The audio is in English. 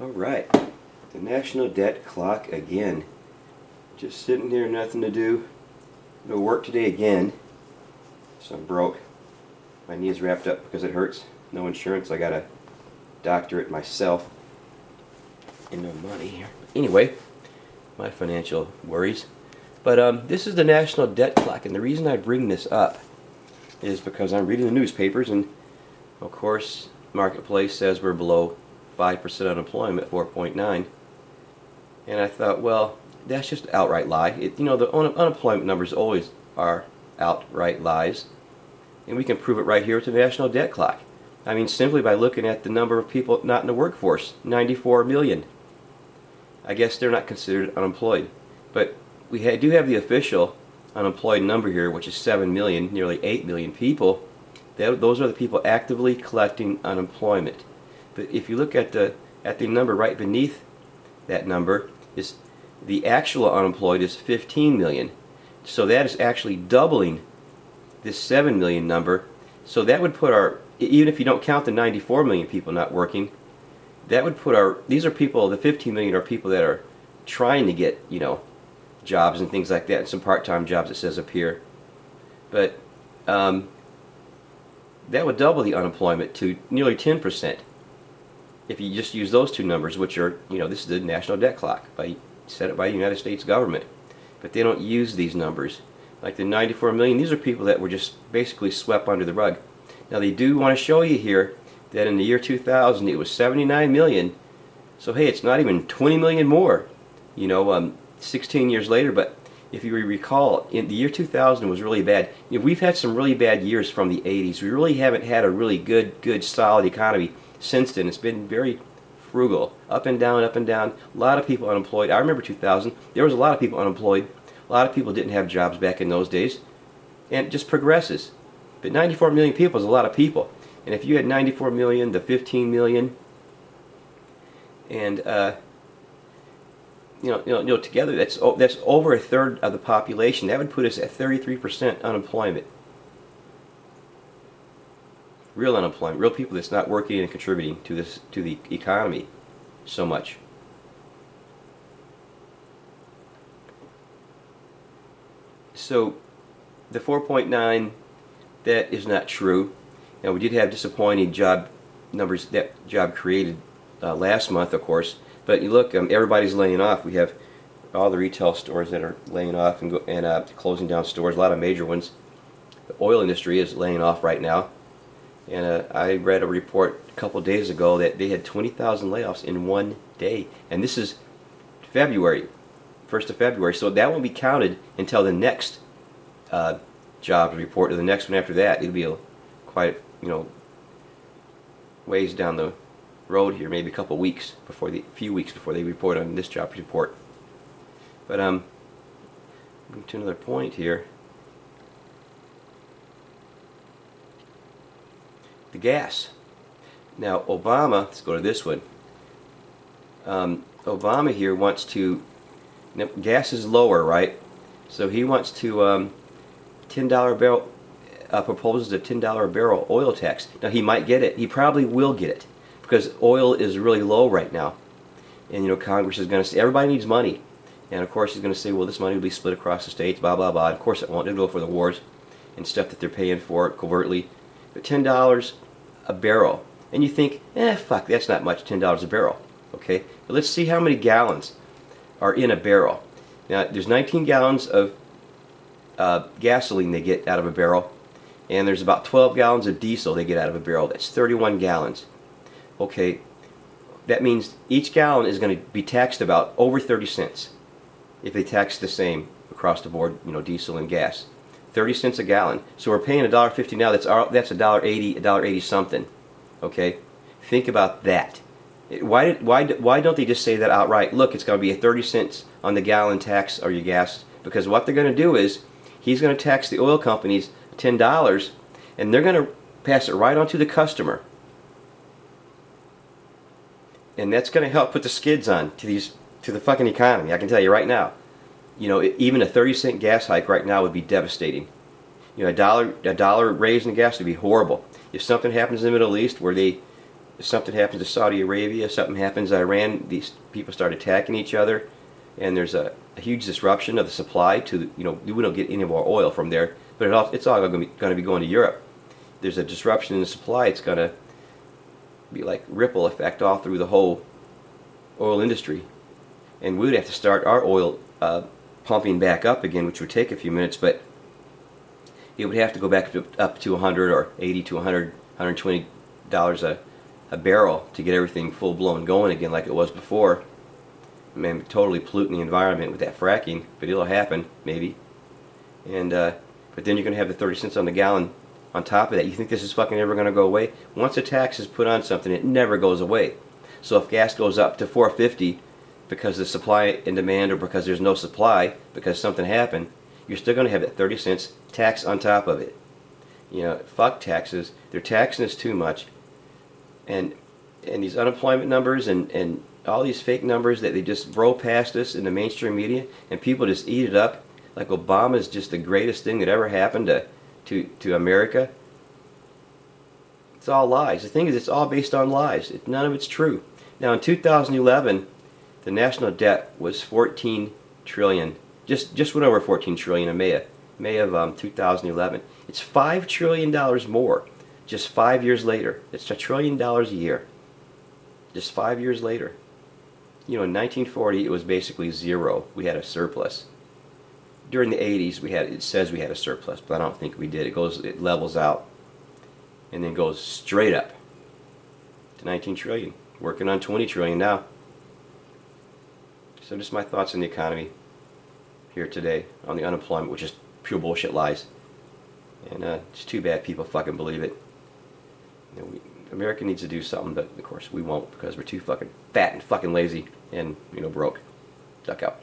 Alright, the national debt clock again. Just sitting here, nothing to do. No work today again. So I'm broke. My knee is wrapped up because it hurts. No insurance, I gotta doctor it myself. And no money here. Anyway, my financial worries. But this is the national debt clock, and the reason I bring this up is because I'm reading the newspapers, and of course, Marketplace says we're below 5% unemployment, 4.9, and I thought, well, that's just an outright lie. The unemployment numbers always are outright lies, and we can prove it right here with the national debt clock. I mean, simply by looking at the number of people not in the workforce, 94 million. I guess they're not considered unemployed, but we do have the official unemployed number here, which is 7 million, nearly 8 million people. Those are the people actively collecting unemployment. But if you look at the number right beneath that number, is the actual unemployed is 15 million. So that is actually doubling this 7 million number. So that would put our, even if you don't count the 94 million people not working, that would put our, these are people, the 15 million are people that are trying to get, jobs and things like that, and some part-time jobs it says up here. But that would double the unemployment to nearly 10%. If you just use those two numbers, which are, this is the national debt clock set up by the United States government. But they don't use these numbers. Like the 94 million, these are people that were just basically swept under the rug. Now they do want to show you here that in the year 2000 it was 79 million. So hey, it's not even 20 million more, 16 years later. But if you recall, in the year 2000 was really bad. We've had some really bad years from the 80s. We really haven't had a really good solid economy since then. It's been very frugal, up and down, up and down. A lot of people unemployed. I remember 2000. There was a lot of people unemployed. A lot of people didn't have jobs back in those days, and it just progresses. But 94 million people is a lot of people, and if you had 94 million to 15 million, and together that's over a third of the population. That would put us at 33% unemployment. Real unemployment, real people that's not working and contributing to the economy so much. So the 4.9, that is not true. Now we did have disappointing job numbers, that job created last month, of course. But you look, everybody's laying off. We have all the retail stores that are laying off and closing down stores. A lot of major ones. The oil industry is laying off right now. And I read a report a couple of days ago that they had 20,000 layoffs in one day. And this is February, 1st of February. So that won't be counted until the next jobs report, or the next one after that. It'll be quite, ways down the road here, maybe a couple weeks before few weeks before they report on this job report. But to another point here. The gas. Now Obama, let's go to this one. Obama here wants to, gas is lower, right? So he wants to $10 a barrel, proposes a $10 a barrel oil tax. Now he might get it. He probably will get it because oil is really low right now. And Congress is going to say everybody needs money, and of course he's going to say, well, this money will be split across the states, blah blah blah. Of course it won't. It'll go for the wars and stuff that they're paying for covertly. But $10 a barrel, and you think, fuck, that's not much, $10 a barrel. Okay, but let's see how many gallons are in a barrel. Now there's 19 gallons of gasoline they get out of a barrel, and there's about 12 gallons of diesel they get out of a barrel. That's 31 gallons. Okay, that means each gallon is going to be taxed about over 30 cents if they tax the same across the board, diesel and gas. 30 cents a gallon. So we're paying $1.50 now. That's $1.80, $1.80 something. Okay, think about that. Why don't they just say that outright? Look, it's going to be a 30 cents on the gallon tax or your gas, because what they're going to do is he's going to tax the oil companies $10, and they're going to pass it right on to the customer, and that's going to help put the skids on to the fucking economy. I can tell you right now. Even a 30-cent gas hike right now would be devastating. A dollar raise in the gas would be horrible. If something happens in the Middle East where they if something happens to Saudi Arabia, something happens to Iran, these people start attacking each other, and there's a huge disruption of the supply to, we don't get any of our oil from there, but it's all going to be going to Europe. There's a disruption in the supply. It's going to be like ripple effect all through the whole oil industry, and we would have to start our oil pumping back up again, which would take a few minutes, but it would have to go back up to 100 or 80 to 100, $120 a barrel to get everything full blown going again like it was before. I mean, totally polluting the environment with that fracking, but it'll happen maybe. And but then you're going to have the 30 cents on the gallon on top of that. You think this is fucking ever going to go away? Once a tax is put on something, it never goes away. So if gas goes up to $4.50 because the supply and demand, or because there's no supply because something happened, you're still going to have that 30 cents tax on top of it. Fuck taxes. They're taxing us too much. And these unemployment numbers and all these fake numbers that they just blow past us in the mainstream media, and people just eat it up like Obama's just the greatest thing that ever happened to America. It's all lies. The thing is, it's all based on lies. None of it's true. Now, in 2011, the national debt was 14 trillion. Just went over 14 trillion in May of 2011. It's $5 trillion more just 5 years later. It's $1 trillion a year. Just 5 years later. In 1940, it was basically zero. We had a surplus. During the 80s, it says we had a surplus, but I don't think we did. It levels out, and then goes straight up to 19 trillion. Working on 20 trillion now. So just my thoughts on the economy here today, on the unemployment, which is pure bullshit lies. And it's too bad people fucking believe it. America needs to do something, but of course we won't, because we're too fucking fat and fucking lazy and broke. Duck out.